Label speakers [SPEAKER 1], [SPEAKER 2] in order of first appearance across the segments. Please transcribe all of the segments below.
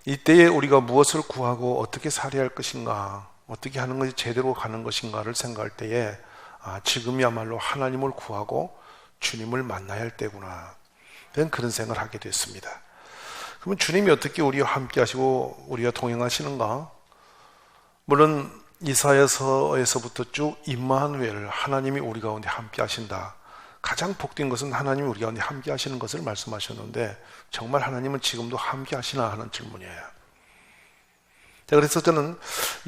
[SPEAKER 1] 이때에 우리가 무엇을 구하고 어떻게 살아야 할 것인가, 어떻게 하는 것이 제대로 가는 것인가를 생각할 때에 지금이야말로 하나님을 구하고 주님을 만나야 할 때구나, 그런 생각을 하게 됐습니다. 그러면 주님이 어떻게 우리와 함께 하시고 우리와 동행하시는가? 물론 이사야서에서부터 쭉 임마누엘, 하나님이 우리 가운데 함께 하신다, 가장 복된 것은 하나님이 우리 가운데 함께 하시는 것을 말씀하셨는데, 정말 하나님은 지금도 함께 하시나 하는 질문이에요. 그래서 저는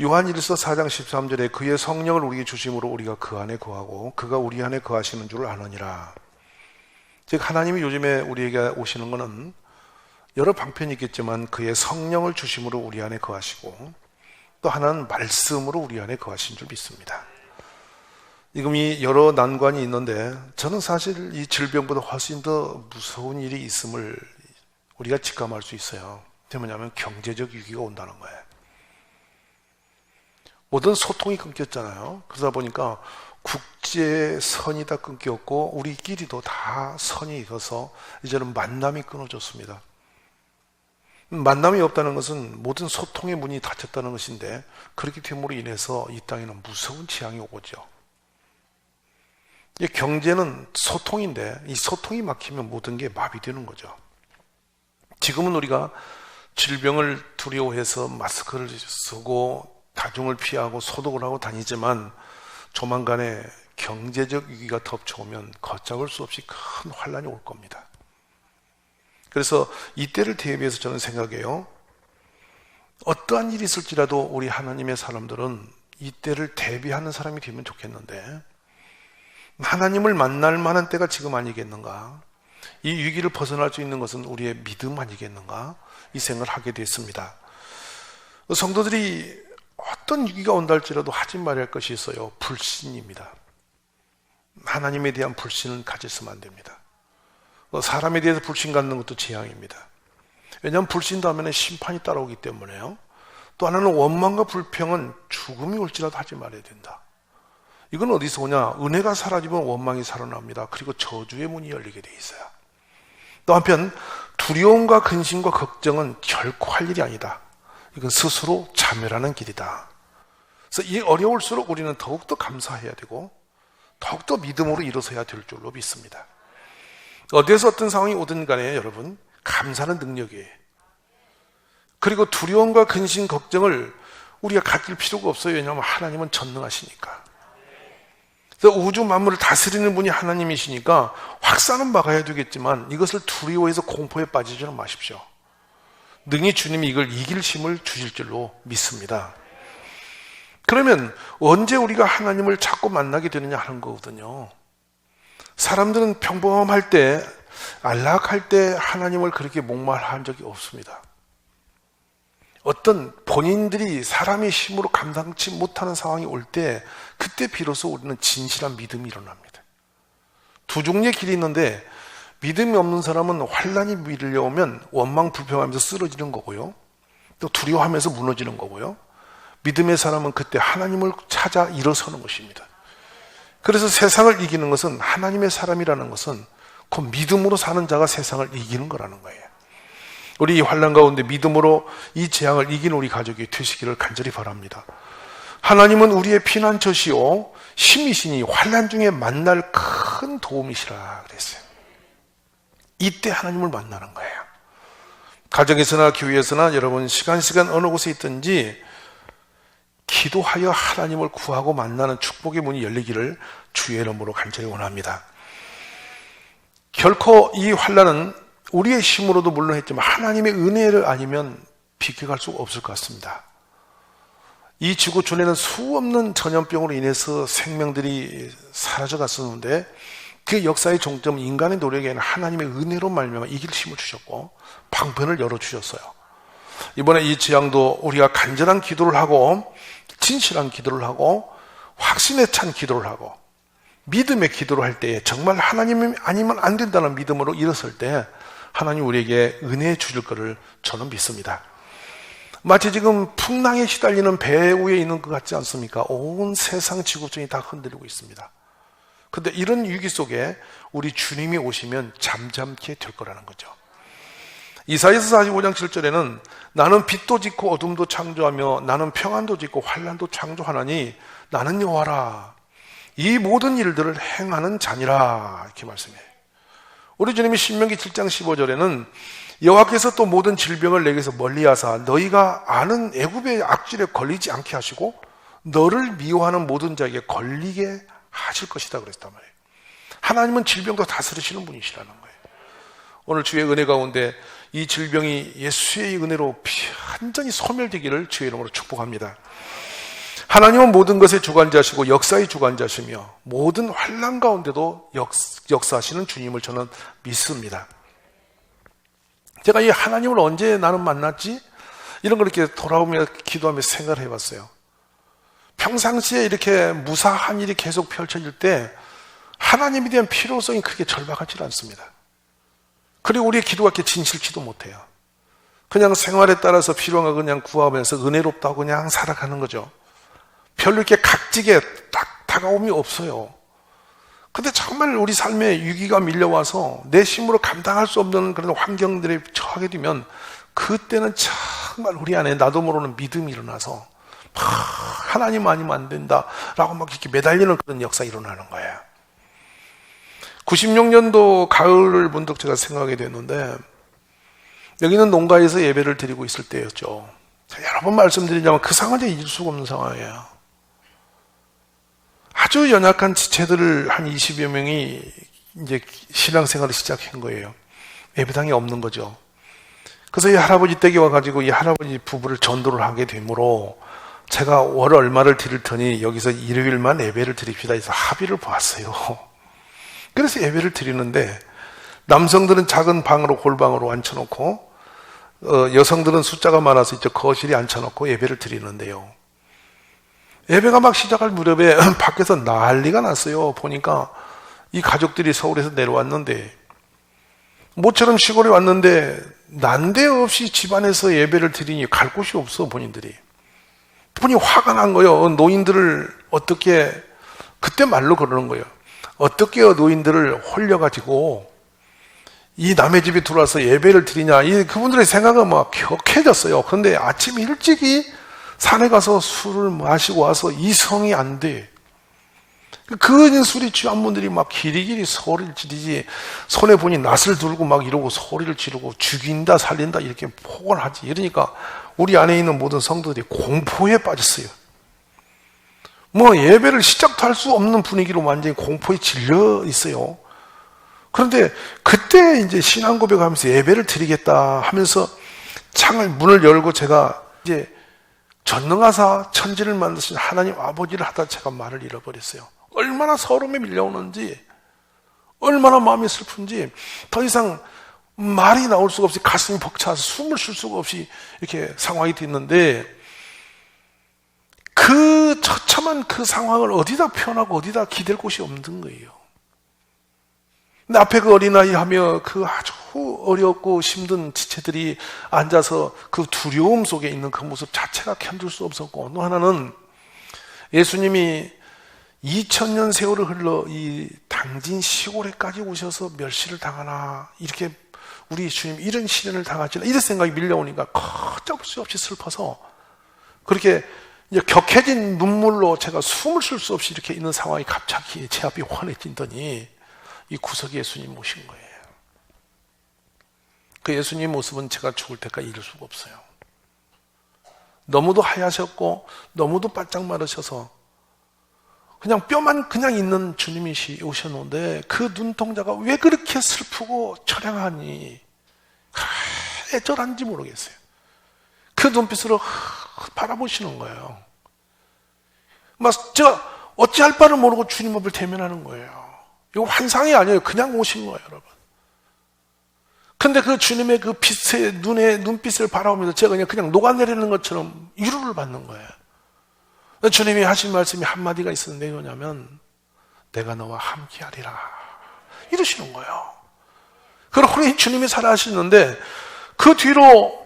[SPEAKER 1] 요한일서 4장 13절에 그의 성령을 우리에게 주심으로 우리가 그 안에 거하고 그가 우리 안에 거하시는 줄 아느니라. 즉 하나님이 요즘에 우리에게 오시는 것은 여러 방편이 있겠지만 그의 성령을 주심으로 우리 안에 거하시고, 또 하나는 말씀으로 우리 안에 거하신 줄 믿습니다. 지금 이 여러 난관이 있는데 저는 사실 이 질병보다 훨씬 더 무서운 일이 있음을 우리가 직감할 수 있어요. 그게 뭐냐면 경제적 위기가 온다는 거예요. 모든 소통이 끊겼잖아요. 그러다 보니까 국제선이 다 끊겼고 우리끼리도 다 선이 익어서 이제는 만남이 끊어졌습니다. 만남이 없다는 것은 모든 소통의 문이 닫혔다는 것인데, 그렇기 됨으로 인해서 이 땅에는 무서운 재앙이 오죠. 경제는 소통인데 이 소통이 막히면 모든 게 마비되는 거죠. 지금은 우리가 질병을 두려워해서 마스크를 쓰고 다중을 피하고 소독을 하고 다니지만, 조만간에 경제적 위기가 덮쳐오면 걷잡을 수 없이 큰 환란이 올 겁니다. 그래서 이때를 대비해서 저는 생각해요. 어떠한 일이 있을지라도 우리 하나님의 사람들은 이때를 대비하는 사람이 되면 좋겠는데, 하나님을 만날 만한 때가 지금 아니겠는가? 이 위기를 벗어날 수 있는 것은 우리의 믿음 아니겠는가? 이 생각을 하게 됐습니다. 성도들이 어떤 위기가 온다 할지라도 하지 말아야 할 것이 있어요. 불신입니다. 하나님에 대한 불신은 가졌으면 안 됩니다. 사람에 대해서 불신 갖는 것도 재앙입니다. 왜냐하면 불신도 하면 심판이 따라오기 때문에요. 또 하나는 원망과 불평은 죽음이 올지라도 하지 말아야 된다. 이건 어디서 오냐? 은혜가 사라지면 원망이 살아납니다. 그리고 저주의 문이 열리게 돼 있어요. 또 한편 두려움과 근심과 걱정은 결코 할 일이 아니다. 이건 스스로 자멸하는 길이다. 그래서 이 어려울수록 우리는 더욱더 감사해야 되고 더욱더 믿음으로 일어서야 될 줄로 믿습니다. 어디에서 어떤 상황이 오든 간에 여러분, 감사는 능력이에요. 그리고 두려움과 근심, 걱정을 우리가 가질 필요가 없어요. 왜냐하면 하나님은 전능하시니까. 그래서 우주 만물을 다스리는 분이 하나님이시니까 확산은 막아야 되겠지만 이것을 두려워해서 공포에 빠지지는 마십시오. 능히 주님이 이걸 이길 힘을 주실 줄로 믿습니다. 그러면 언제 우리가 하나님을 찾고 만나게 되느냐 하는 거거든요. 사람들은 평범할 때, 안락할 때 하나님을 그렇게 목말한 적이 없습니다. 어떤 본인들이 사람의 힘으로 감당치 못하는 상황이 올 때, 그때 비로소 우리는 진실한 믿음이 일어납니다. 두 종류의 길이 있는데, 믿음이 없는 사람은 환란이 밀려오면 원망 불평하면서 쓰러지는 거고요, 또 두려워하면서 무너지는 거고요, 믿음의 사람은 그때 하나님을 찾아 일어서는 것입니다. 그래서 세상을 이기는 것은, 하나님의 사람이라는 것은 그 믿음으로 사는 자가 세상을 이기는 거라는 거예요. 우리 이 환난 가운데 믿음으로 이 재앙을 이기는 우리 가족이 되시기를 간절히 바랍니다. 하나님은 우리의 피난처시오 힘이시니 환난 중에 만날 큰 도움이시라 그랬어요. 이때 하나님을 만나는 거예요. 가정에서나 교회에서나 여러분 시간 어느 곳에 있든지 기도하여 하나님을 구하고 만나는 축복의 문이 열리기를 주의 이름으로 간절히 원합니다. 결코 이 환난은 우리의 힘으로도 물론 했지만 하나님의 은혜를 아니면 비켜갈 수 없을 것 같습니다. 이 지구촌에는 수없는 전염병으로 인해서 생명들이 사라져 갔었는데, 그 역사의 종점 인간의 노력이 아니라 하나님의 은혜로 말미암아 이길 힘을 주셨고 방편을 열어주셨어요. 이번에 이 재앙도 우리가 간절한 기도를 하고 진실한 기도를 하고 확신에 찬 기도를 하고 믿음의 기도를 할 때에 정말 하나님이 아니면 안 된다는 믿음으로 일어설 때 하나님 우리에게 은혜 주실 것을 저는 믿습니다. 마치 지금 풍랑에 시달리는 배 위에 있는 것 같지 않습니까? 온 세상 지구촌이 다 흔들리고 있습니다. 그런데 이런 위기 속에 우리 주님이 오시면 잠잠케 될 거라는 거죠. 이사야서 45장 7절에는 나는 빛도 짓고 어둠도 창조하며 나는 평안도 짓고 환난도 창조하나니 나는 여호와라. 이 모든 일들을 행하는 자니라. 이렇게 말씀해요. 우리 주님이 신명기 7장 15절에는 여호와께서 또 모든 질병을 내게서 멀리하사 너희가 아는 애굽의 악질에 걸리지 않게 하시고 너를 미워하는 모든 자에게 걸리게 하실 것이다 그랬단 말이에요. 하나님은 질병도 다스리시는 분이시라는 거예요. 오늘 주의 은혜 가운데 이 질병이 예수의 은혜로 완전히 소멸되기를 주의 이름으로 축복합니다. 하나님은 모든 것의 주관자시고 역사의 주관자시며 모든 환난 가운데도 역사하시는 주님을 저는 믿습니다. 제가 이 하나님을 언제 나는 만났지? 이런 걸 이렇게 돌아오며 기도하며 생각을 해봤어요. 평상시에 이렇게 무사한 일이 계속 펼쳐질 때 하나님에 대한 필요성이 크게 절박하지 않습니다. 그리고 우리의 기도가 이렇게 진실치도 못해요. 그냥 생활에 따라서 필요한 거 그냥 구하면서 은혜롭다고 그냥 살아가는 거죠. 별로 이렇게 각지게 딱 다가옴이 없어요. 근데 정말 우리 삶에 위기가 밀려와서 내 힘으로 감당할 수 없는 그런 환경들에 처하게 되면 그때는 정말 우리 안에 나도 모르는 믿음이 일어나서 하나님 아니면 안 된다라고 막 이렇게 매달리는 그런 역사가 일어나는 거예요. 96년도 가을을 문득 제가 생각하게 됐는데 여기는 농가에서 예배를 드리고 있을 때였죠. 여러 번 말씀드리자면 그 상황은 잊을 수가 없는 상황이에요. 아주 연약한 지체들을 한 20여 명이 이제 신앙생활을 시작한 거예요. 예배당이 없는 거죠. 그래서 이 할아버지 댁에 와가지고 이 할아버지 부부를 전도를 하게 되므로 제가 월 얼마를 드릴 테니 여기서 일요일만 예배를 드립시다 해서 합의를 보았어요. 그래서 예배를 드리는데 남성들은 작은 방으로 골방으로 앉혀놓고 여성들은 숫자가 많아서 이제 거실에 앉혀놓고 예배를 드리는데요. 예배가 막 시작할 무렵에 밖에서 난리가 났어요. 보니까 이 가족들이 서울에서 내려왔는데 모처럼 시골에 왔는데 난데없이 집안에서 예배를 드리니 갈 곳이 없어. 본인이 화가 난 거예요. 노인들을 어떻게, 그때 말로 그러는 거예요. 어떻게 노인들을 홀려가지고 이 남의 집에 들어와서 예배를 드리냐. 그분들의 생각은 막 격해졌어요. 그런데 아침 일찍이 산에 가서 술을 마시고 와서 이 성이 안 돼. 그 술이 취한 분들이 막 기리기리 소리를 지르지, 손에 보니 낫을 들고 막 이러고 소리를 지르고 죽인다 살린다 이렇게 폭언을 하지. 이러니까 우리 안에 있는 모든 성도들이 공포에 빠졌어요. 뭐 예배를 시작도 할 수 없는 분위기로 완전히 공포에 질려 있어요. 그런데 그때 이제 신앙 고백하면서 예배를 드리겠다 하면서 문을 열고 제가 이제 전능하사 천지를 만드신 하나님 아버지를 하다 제가 말을 잃어버렸어요. 얼마나 서름에 밀려오는지, 얼마나 마음이 슬픈지 더 이상 말이 나올 수가 없이 가슴이 벅차서 숨을 쉴 수가 없이 이렇게 상황이 됐는데 그 처참한 그 상황을 어디다 표현하고 어디다 기댈 곳이 없는 거예요. 근데 앞에 그 어린아이 하며 그 아주 어렵고 힘든 지체들이 앉아서 그 두려움 속에 있는 그 모습 자체가 견딜 수 없었고, 또 하나는 예수님이 2000년 세월을 흘러 이 당진 시골에까지 오셔서 멸시를 당하나, 이렇게 우리 주님 이런 시련을 당하지나, 이런 생각이 밀려오니까 걷잡을 수 없이 슬퍼서 그렇게 이제 격해진 눈물로 제가 숨을 쉴 수 없이 이렇게 있는 상황이 갑자기 제 앞이 환해지더니 이 구석에 예수님 오신 거예요. 그 예수님 모습은 제가 죽을 때까지 잊을 수가 없어요. 너무도 하얗셨고 너무도 바짝 마르셔서 그냥 뼈만 그냥 있는 주님이 오셨는데 그 눈동자가 왜 그렇게 슬프고 처량하니 애절한지 모르겠어요. 그 눈빛으로 바라보시는 거예요. 막 제가 어찌할 바를 모르고 주님 앞을 대면하는 거예요. 이거 환상이 아니에요. 그냥 오신 거예요, 여러분. 근데 그 주님의 그 빛의 눈빛을 바라보면서 제가 그냥 녹아내리는 것처럼 위로를 받는 거예요. 주님이 하신 말씀이 한마디가 있었는데 뭐냐면 내가 너와 함께하리라 이러시는 거예요. 그러고 주님이 살아하시는데 그 뒤로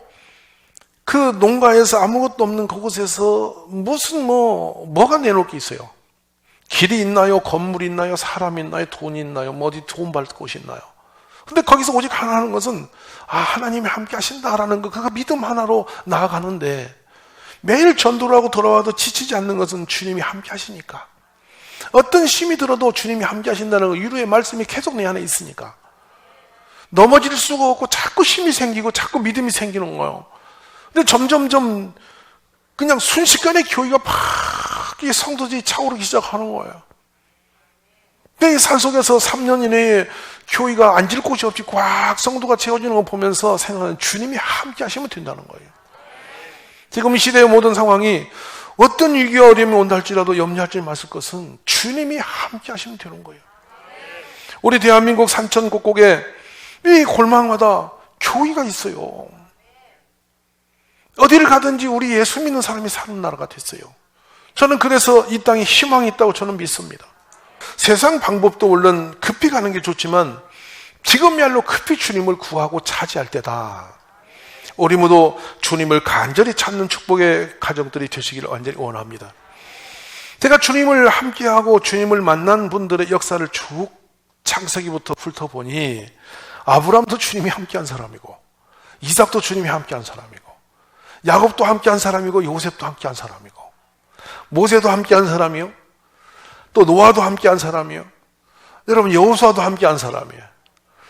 [SPEAKER 1] 그 농가에서 아무것도 없는 그곳에서 무슨 뭐가 내놓을 게 있어요. 길이 있나요? 건물이 있나요? 사람이 있나요? 돈이 있나요? 어디 돈 받을 곳이 있나요? 근데 거기서 오직 하나 하는 것은 하나님이 함께 하신다라는 거, 그가 믿음 하나로 나아가는데 매일 전도를 하고 돌아와도 지치지 않는 것은 주님이 함께 하시니까. 어떤 힘이 들어도 주님이 함께 하신다는 거, 위로의 말씀이 계속 내 안에 있으니까 넘어질 수가 없고 자꾸 힘이 생기고 자꾸 믿음이 생기는 거예요. 근데 점점점 그냥 순식간에 교회가 막 성도들이 차오르기 시작하는 거예요. 근데 이 산속에서 3년 이내에 교회가 앉을 곳이 없이 꽉 성도가 채워지는 거 보면서 생각하는, 주님이 함께 하시면 된다는 거예요. 지금 이 시대의 모든 상황이 어떤 위기와 어려움이 온다 할지라도 염려하지 마실 것은 주님이 함께 하시면 되는 거예요. 우리 대한민국 산천 곳곳에 이 골망마다 교회가 있어요. 어디를 가든지 우리 예수 믿는 사람이 사는 나라가 됐어요. 저는 그래서 이 땅에 희망이 있다고 저는 믿습니다. 세상 방법도 물론 급히 가는 게 좋지만 지금이야말로 급히 주님을 구하고 차지할 때다. 우리 모두 주님을 간절히 찾는 축복의 가정들이 되시기를 완전히 원합니다. 제가 주님을 함께하고 주님을 만난 분들의 역사를 쭉 창세기부터 훑어보니 아브라함도 주님이 함께한 사람이고, 이삭도 주님이 함께한 사람이고, 야곱도 함께한 사람이고, 요셉도 함께한 사람이고, 모세도 함께한 사람이요, 또 노아도 함께한 사람이요, 여러분 여호수아도 함께한 사람이에요.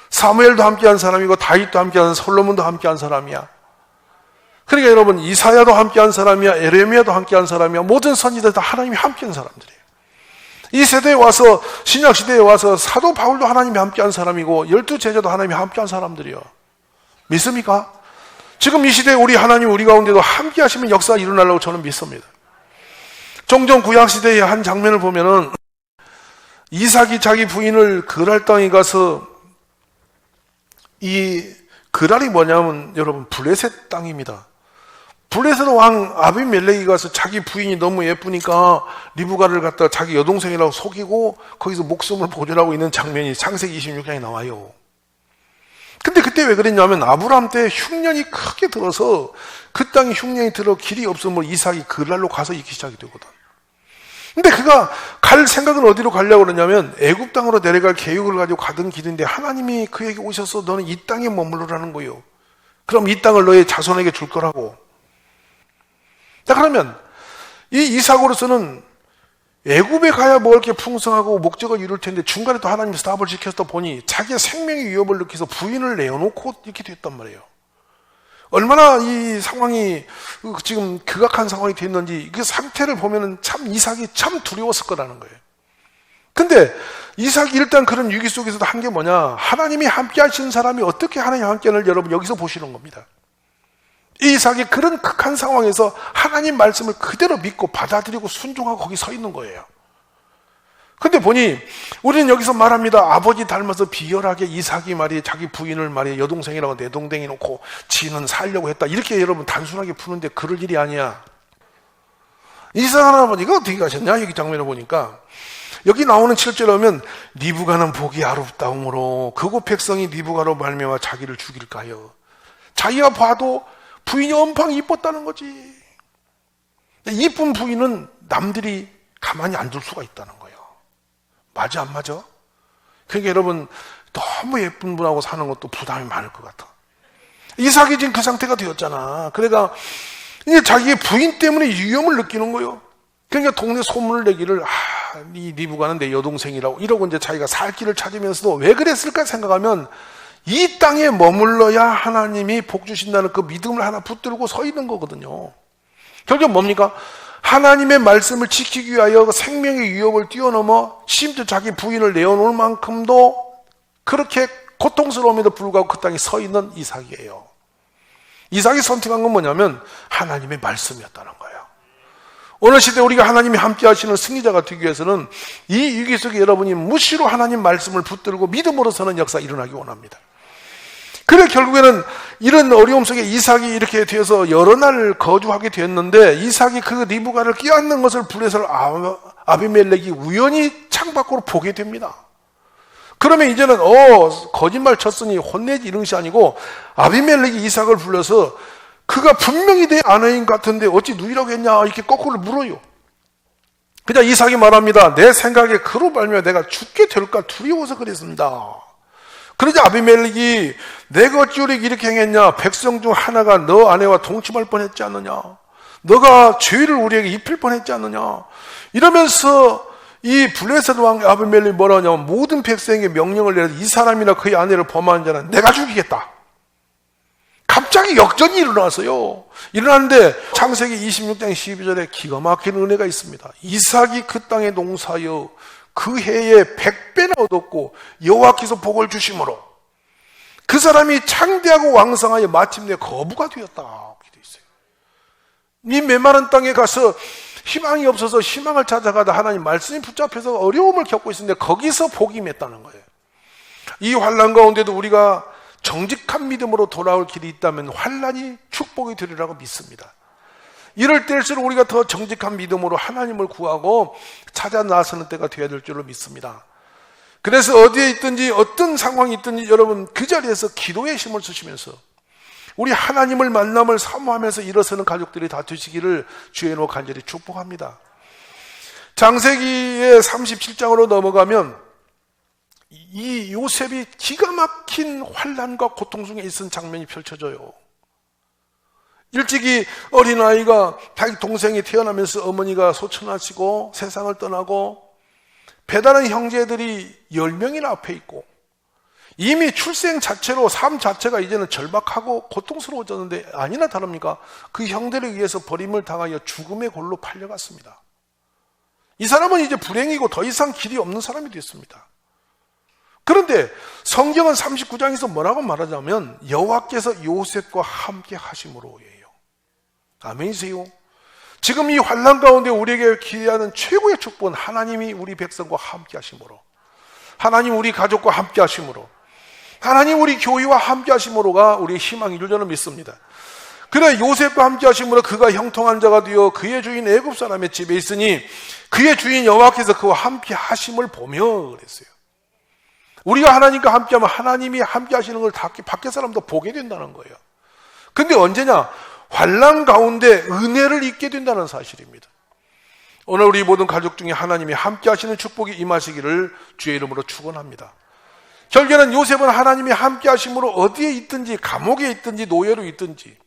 [SPEAKER 1] 사무엘도 함께한 사람이고, 다윗도 함께한, 솔로몬도 함께한 사람이야. 그러니까 여러분 이사야도 함께한 사람이야, 에레미야도 함께한 사람이야. 모든 선지자들 다 하나님이 함께한 사람들이에요. 이 세대에 와서, 신약 시대에 와서 사도 바울도 하나님이 함께한 사람이고 12 제자도 하나님이 함께한 사람들이요. 믿습니까? 지금 이 시대에 우리 하나님 우리 가운데도 함께 하시면 역사가 일어나려고 저는 믿습니다. 종종 구약 시대의 한 장면을 보면은 이삭이 자기 부인을 그랄 땅에 가서, 이 그랄이 뭐냐면 여러분 블레셋 땅입니다. 블레셋 왕 아비멜렉이 가서 자기 부인이 너무 예쁘니까 리브가를 갖다가 자기 여동생이라고 속이고 거기서 목숨을 보존하고 있는 장면이 창세기 26장에 나와요. 근데 그때 왜 그랬냐면 아브라함 때 흉년이 크게 들어서 그 땅에 흉년이 들어 길이 없으면 이삭이 그랄로 가서 있기 시작이 되거든. 근데 그가 갈 생각은 어디로 가려고 그러냐면 애굽 땅으로 내려갈 계획을 가지고 가던 길인데 하나님이 그에게 오셔서 너는 이 땅에 머무르라는 거예요. 그럼 이 땅을 너의 자손에게 줄 거라고. 자, 그러면 이 이삭으로서는 애굽에 가야 먹을 게 풍성하고 목적을 이룰 텐데 중간에 또 하나님이 스탑을 시켜서 보니 자기의 생명의 위협을 느껴서 부인을 내어놓고 이렇게 됐단 말이에요. 얼마나 이 상황이 지금 극악한 상황이 됐는지 그 상태를 보면은 참 이삭이 참 두려웠을 거라는 거예요. 근데 이삭이 일단 그런 위기 속에서도 한 게 뭐냐? 하나님이 함께 하시는 사람이 어떻게 하나님 함께 하는지 여러분 여기서 보시는 겁니다. 이삭이 그런 극한 상황에서 하나님 말씀을 그대로 믿고 받아들이고 순종하고 거기 서 있는 거예요. 근데 보니 우리는 여기서 말합니다. 아버지 닮아서 비열하게 이삭이 말이에요. 자기 부인을 말이에요. 여동생이라고 내동댕이 놓고 지는 살려고 했다. 이렇게 여러분 단순하게 푸는데 그럴 일이 아니야. 이삭 할아버지가 어떻게 가셨냐? 여기 장면을 보니까 여기 나오는 7절에 보면 리브가는 복이 아름다움으로 그곳 백성이 리브가로 말미암아 자기를 죽일까요? 자기가 봐도 부인이 엄청 이뻤다는 거지. 이쁜 부인은 남들이 가만히 안 둘 수가 있다는 거예요. 맞아 안 맞아? 그러니까 여러분 너무 예쁜 분하고 사는 것도 부담이 많을 것 같아. 이삭이 지금 그 상태가 되었잖아. 그러니까 이제 자기의 부인 때문에 위험을 느끼는 거예요. 그러니까 동네 소문을 내기를 이 리브가는 내 여동생이라고 이러고 이제 자기가 살 길을 찾으면서도 왜 그랬을까 생각하면 이 땅에 머물러야 하나님이 복 주신다는 그 믿음을 하나 붙들고 서 있는 거거든요. 결국 뭡니까? 하나님의 말씀을 지키기 위하여 생명의 위협을 뛰어넘어 심지어 자기 부인을 내어놓을 만큼도 그렇게 고통스러움에도 불구하고 그 땅에 서 있는 이삭이에요. 이삭이 선택한 건 뭐냐면 하나님의 말씀이었다는 거예요. 오늘 시대 우리가 하나님이 함께 하시는 승리자가 되기 위해서는 이 위기 속에 여러분이 무시로 하나님 말씀을 붙들고 믿음으로 서는 역사가 일어나기 원합니다. 그래 결국에는 이런 어려움 속에 이삭이 이렇게 되어서 여러 날 거주하게 되었는데 이삭이 그 리브가를 끼얹는 것을 블레셋 아비멜렉이 우연히 창밖으로 보게 됩니다. 그러면 이제는 거짓말 쳤으니 혼내지 이런 것이 아니고 아비멜렉이 이삭을 불러서 그가 분명히 내 아내인 같은데 어찌 누이라고 했냐 이렇게 거꾸로 물어요. 그냥 이삭이 말합니다. 내 생각에 그로 말미암아 내가 죽게 될까 두려워서 그랬습니다. 그러자 아비멜렉이 내가 어찌 우리에게 이렇게 행했냐? 백성 중 하나가 너 아내와 동침할 뻔했지 않느냐? 너가 죄를 우리에게 입힐 뻔했지 않느냐? 이러면서 이 블레셋 왕 아비멜렉이 뭐라 하냐면 모든 백성에게 명령을 내려서 이 사람이나 그의 아내를 범하는 자는 내가 죽이겠다. 갑자기 역전이 일어났어요. 일어났는데 창세기 26장 12절에 기가 막힌 은혜가 있습니다. 이삭이 그 땅에 농사하여 그 해에 100배나 얻었고 여호와께서 복을 주심으로 그 사람이 창대하고 왕성하여 마침내 거부가 되었다. 이렇게 돼 있어요. 이 메마른 땅에 가서 희망이 없어서 희망을 찾아가다 하나님 말씀이 붙잡혀서 어려움을 겪고 있었는데 거기서 복이 맺다는 거예요. 이 환난 가운데도 우리가 정직한 믿음으로 돌아올 길이 있다면 환난이 축복이 되리라고 믿습니다. 이럴 때일수록 우리가 더 정직한 믿음으로 하나님을 구하고 찾아 나서는 때가 되어야 될 줄로 믿습니다. 그래서 어디에 있든지 어떤 상황이 있든지 여러분 그 자리에서 기도의 힘을 쓰시면서 우리 하나님을 만남을 사모하면서 일어서는 가족들이 다 되시기를 주의 이름으로 간절히 축복합니다. 창세기의 37장으로 넘어가면 이 요셉이 기가 막힌 환난과 고통 중에 있은 장면이 펼쳐져요. 일찍이 어린아이가 자기 동생이 태어나면서 어머니가 소천하시고 세상을 떠나고 배다른 형제들이 10명이나 앞에 있고 이미 출생 자체로 삶 자체가 이제는 절박하고 고통스러워졌는데 아니나 다릅니까? 그 형들에 의해서 버림을 당하여 죽음의 골로 팔려갔습니다. 이 사람은 이제 불행이고 더 이상 길이 없는 사람이 됐습니다. 그런데 성경은 39장에서 뭐라고 말하자면 여호와께서 요셉과 함께 하심으로예요. 아멘이세요? 지금 이 환난 가운데 우리에게 기대하는 최고의 축복은 하나님이 우리 백성과 함께 하심으로, 하나님 우리 가족과 함께 하심으로, 하나님 우리 교회와 함께 하심으로가 우리의 희망인 줄 저는 믿습니다. 그래 요셉과 함께 하심으로 그가 형통한 자가 되어 그의 주인 애굽 사람의 집에 있으니 그의 주인 여호와께서 그와 함께 하심을 보며 그랬어요. 우리가 하나님과 함께하면 하나님이 함께 하시는 걸 밖에 사람도 보게 된다는 거예요. 근데 언제냐? 환난 가운데 은혜를 입게 된다는 사실입니다. 오늘 우리 모든 가족 중에 하나님이 함께 하시는 축복이 임하시기를 주의 이름으로 축원합니다. 결국에는 요셉은 하나님이 함께 하심으로 어디에 있든지 감옥에 있든지 노예로 있든지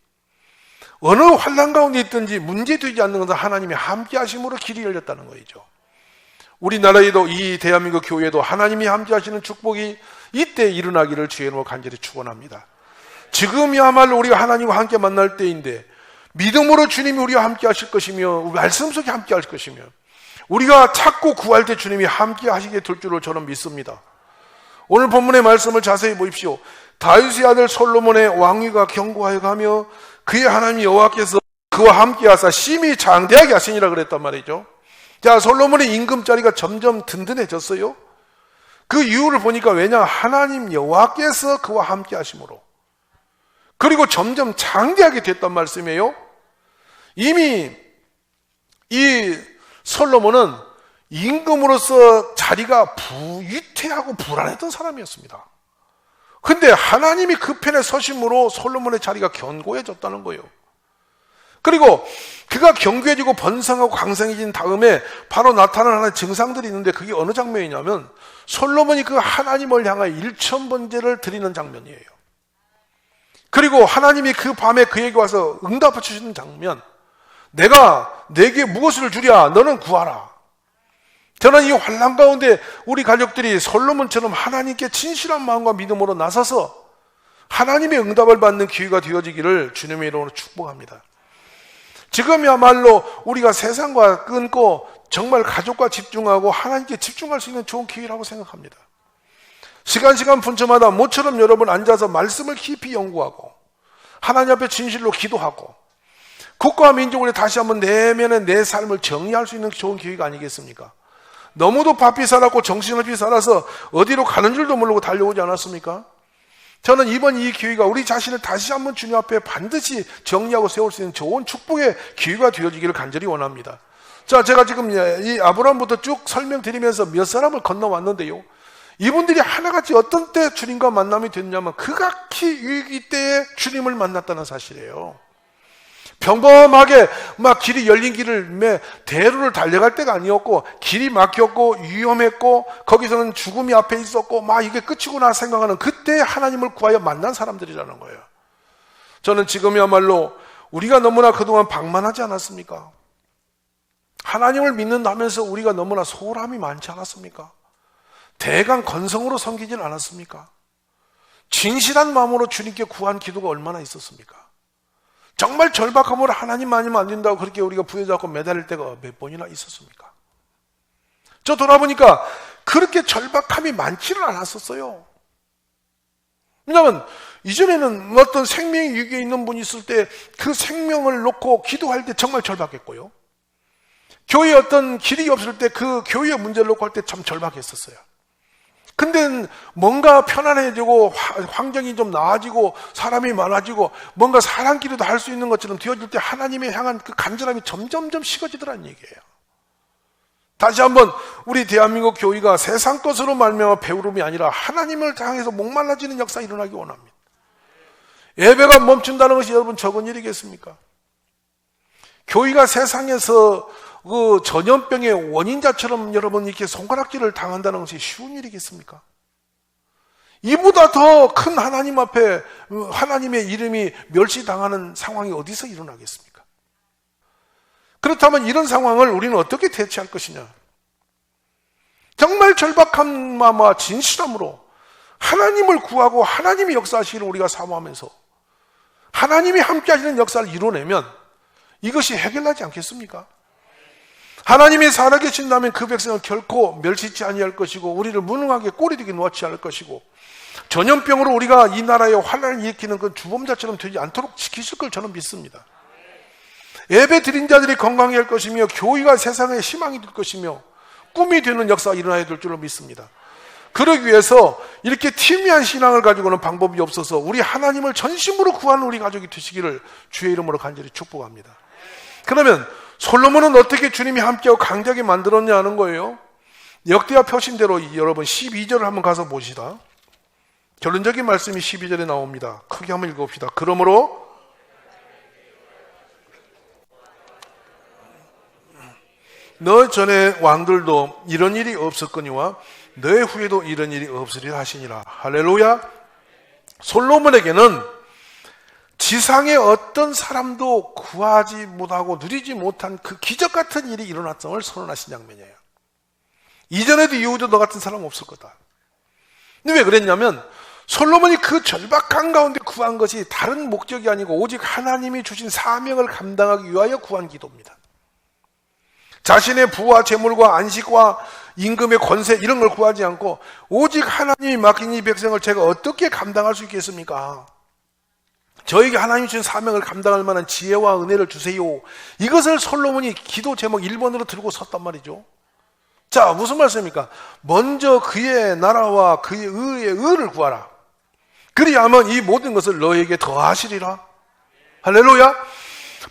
[SPEAKER 1] 어느 환난 가운데 있든지 문제되지 않는 것은 하나님이 함께 하심으로 길이 열렸다는 거죠. 우리나라에도 이 대한민국 교회도 하나님이 함께 하시는 축복이 이때 일어나기를 주의 이름으로 간절히 축원합니다. 지금이야말로 우리가 하나님과 함께 만날 때인데 믿음으로 주님이 우리와 함께 하실 것이며 말씀 속에 함께 하실 것이며 우리가 찾고 구할 때 주님이 함께 하시게 될 줄을 저는 믿습니다. 오늘 본문의 말씀을 자세히 보십시오. 다윗의 아들 솔로몬의 왕위가 견고하여 가며 그의 하나님 여호와께서 그와 함께 하사 심히 장대하게 하시니라 그랬단 말이죠. 자, 솔로몬의 임금자리가 점점 든든해졌어요. 그 이유를 보니까 왜냐? 하나님 여호와께서 그와 함께 하심으로. 그리고 점점 장대하게 됐단 말씀이에요. 이미 이 솔로몬은 임금으로서 자리가 위태하고 불안했던 사람이었습니다. 근데 하나님이 그 편에 서심으로 솔로몬의 자리가 견고해졌다는 거예요. 그리고 그가 견고해지고 번성하고 강성해진 다음에 바로 나타나는 하나의 증상들이 있는데 그게 어느 장면이냐면 솔로몬이 그 하나님을 향하여 일천번제를 드리는 장면이에요. 그리고 하나님이 그 밤에 그에게 와서 응답해 주시는 장면, 내가 내게 무엇을 주랴? 너는 구하라. 저는 이 환난 가운데 우리 가족들이 솔로몬처럼 하나님께 진실한 마음과 믿음으로 나서서 하나님의 응답을 받는 기회가 되어지기를 주님의 이름으로 축복합니다. 지금이야말로 우리가 세상과 끊고 정말 가족과 집중하고 하나님께 집중할 수 있는 좋은 기회라고 생각합니다. 시간 분초마다 모처럼 여러분 앉아서 말씀을 깊이 연구하고 하나님 앞에 진실로 기도하고 국가와 민족을 다시 한번 내면의 내 삶을 정리할 수 있는 좋은 기회가 아니겠습니까? 너무도 바삐 살았고 정신없이 살아서 어디로 가는 줄도 모르고 달려오지 않았습니까? 저는 이번 이 기회가 우리 자신을 다시 한번 주님 앞에 반드시 정리하고 세울 수 있는 좋은 축복의 기회가 되어지기를 간절히 원합니다. 자, 제가 지금 이 아브라함부터 쭉 설명드리면서 몇 사람을 건너왔는데요. 이분들이 하나같이 어떤 때 주님과 만남이 됐냐면 극악히 위기 때에 주님을 만났다는 사실이에요. 평범하게 막 길이 열린 길을 대로를 달려갈 때가 아니었고, 길이 막혔고 위험했고 거기서는 죽음이 앞에 있었고 막 이게 끝이구나 생각하는 그때 하나님을 구하여 만난 사람들이라는 거예요. 저는 지금이야말로 우리가 너무나 그동안 방만하지 않았습니까? 하나님을 믿는다면서 우리가 너무나 소홀함이 많지 않았습니까? 대강 건성으로 섬기진 않았습니까? 진실한 마음으로 주님께 구한 기도가 얼마나 있었습니까? 정말 절박함으로 하나님 아니면 안 된다고 그렇게 우리가 부여잡고 매달릴 때가 몇 번이나 있었습니까? 저 돌아보니까 그렇게 절박함이 많지는 않았었어요. 왜냐하면 이전에는 어떤 생명의 위기에 있는 분이 있을 때 그 생명을 놓고 기도할 때 정말 절박했고요. 교회에 어떤 길이 없을 때 그 교회의 문제를 놓고 할 때 참 절박했었어요. 근데 뭔가 편안해지고 환경이 좀 나아지고 사람이 많아지고 뭔가 사람끼리도 할 수 있는 것처럼 되어질 때 하나님에 향한 그 간절함이 점점점 식어지더라는 얘기예요. 다시 한번 우리 대한민국 교회가 세상 것으로 말미암아 배부름이 아니라 하나님을 향해서 목말라지는 역사 일어나기 원합니다. 예배가 멈춘다는 것이 여러분 적은 일이겠습니까? 교회가 세상에서 그 전염병의 원인자처럼 여러분 이렇게 손가락질을 당한다는 것이 쉬운 일이겠습니까? 이보다 더 큰 하나님 앞에 하나님의 이름이 멸시당하는 상황이 어디서 일어나겠습니까? 그렇다면 이런 상황을 우리는 어떻게 대처할 것이냐? 정말 절박한 마음과 진실함으로 하나님을 구하고 하나님이 역사하시기를 우리가 사모하면서 하나님이 함께 하시는 역사를 이뤄내면 이것이 해결나지 않겠습니까? 하나님이 살아계신다면 그 백성은 결코 멸시치 아니할 것이고 우리를 무능하게 꼬리되게 놓지 않을 것이고 전염병으로 우리가 이 나라에 환난을 일으키는 그 주범자처럼 되지 않도록 지키실 걸 저는 믿습니다. 예배 드린 자들이 건강해야 할 것이며 교회가 세상에 희망이 될 것이며 꿈이 되는 역사가 일어나야 될 줄로 믿습니다. 그러기 위해서 이렇게 티미한 신앙을 가지고는 방법이 없어서 우리 하나님을 전심으로 구하는 우리 가족이 되시기를 주의 이름으로 간절히 축복합니다. 그러면 솔로몬은 어떻게 주님이 함께하고 강하게 만들었냐 하는 거예요. 역대하 표신대로 여러분 12절을 한번 가서 보시다. 결론적인 말씀이 12절에 나옵니다. 크게 한번 읽어봅시다. 그러므로 너 전에 왕들도 이런 일이 없었거니와 너의 후에도 이런 일이 없으리라 하시니라. 할렐루야. 솔로몬에게는 지상의 어떤 사람도 구하지 못하고 누리지 못한 그 기적 같은 일이 일어났음을 선언하신 장면이에요. 이전에도 이후에도 너 같은 사람 없을 거다. 근데 왜 그랬냐면 솔로몬이 그 절박한 가운데 구한 것이 다른 목적이 아니고 오직 하나님이 주신 사명을 감당하기 위하여 구한 기도입니다. 자신의 부와 재물과 안식과 임금의 권세 이런 걸 구하지 않고 오직 하나님이 맡긴 이 백성을 제가 어떻게 감당할 수 있겠습니까? 저에게 하나님이 주신 사명을 감당할 만한 지혜와 은혜를 주세요. 이것을 솔로몬이 기도 제목 1번으로 들고 섰단 말이죠. 자, 무슨 말씀입니까? 먼저 그의 나라와 그의 의의 의를 구하라. 그리하면 이 모든 것을 너에게 더하시리라. 할렐루야.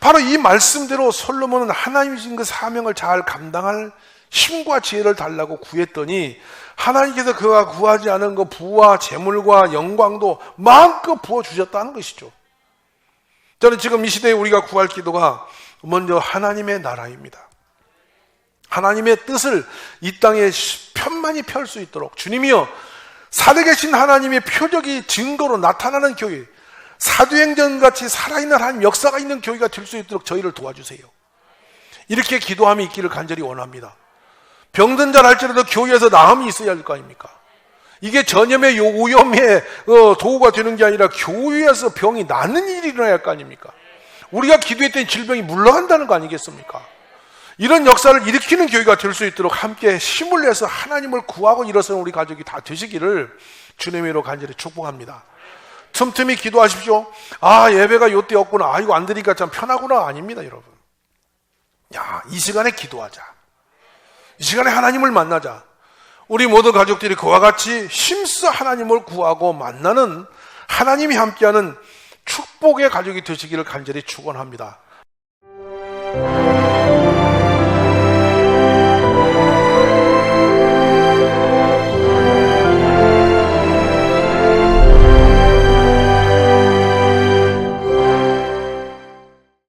[SPEAKER 1] 바로 이 말씀대로 솔로몬은 하나님이 주신 그 사명을 잘 감당할 힘과 지혜를 달라고 구했더니 하나님께서 그가 구하지 않은 그 부와 재물과 영광도 마음껏 부어주셨다는 것이죠. 저는 지금 이 시대에 우리가 구할 기도가 먼저 하나님의 나라입니다. 하나님의 뜻을 이 땅에 편만히 펼 수 있도록 주님이여 살아계신 하나님의 표적이 증거로 나타나는 교회, 사도행전같이 살아있는 하나님 역사가 있는 교회가 될 수 있도록 저희를 도와주세요. 이렇게 기도함이 있기를 간절히 원합니다. 병든 자를 할지라도 교회에서 나음이 있어야 할 거 아닙니까? 이게 전염의 오염의 도구가 되는 게 아니라 교회에서 병이 낫는 일이 일어나야 할 거 아닙니까? 우리가 기도했더니 질병이 물러간다는 거 아니겠습니까? 이런 역사를 일으키는 교회가 될 수 있도록 함께 힘을 내서 하나님을 구하고 일어서는 우리 가족이 다 되시기를 주님의 이름으로 간절히 축복합니다. 틈틈이 기도하십시오. 아, 예배가 요때였구나. 아, 이거 안 드리니까 참 편하구나. 아닙니다, 여러분. 야, 이 시간에 기도하자. 이 시간에 하나님을 만나자. 우리 모든 가족들이 그와 같이 힘써 하나님을 구하고 만나는 하나님이 함께하는 축복의 가족이 되시기를 간절히 축원합니다.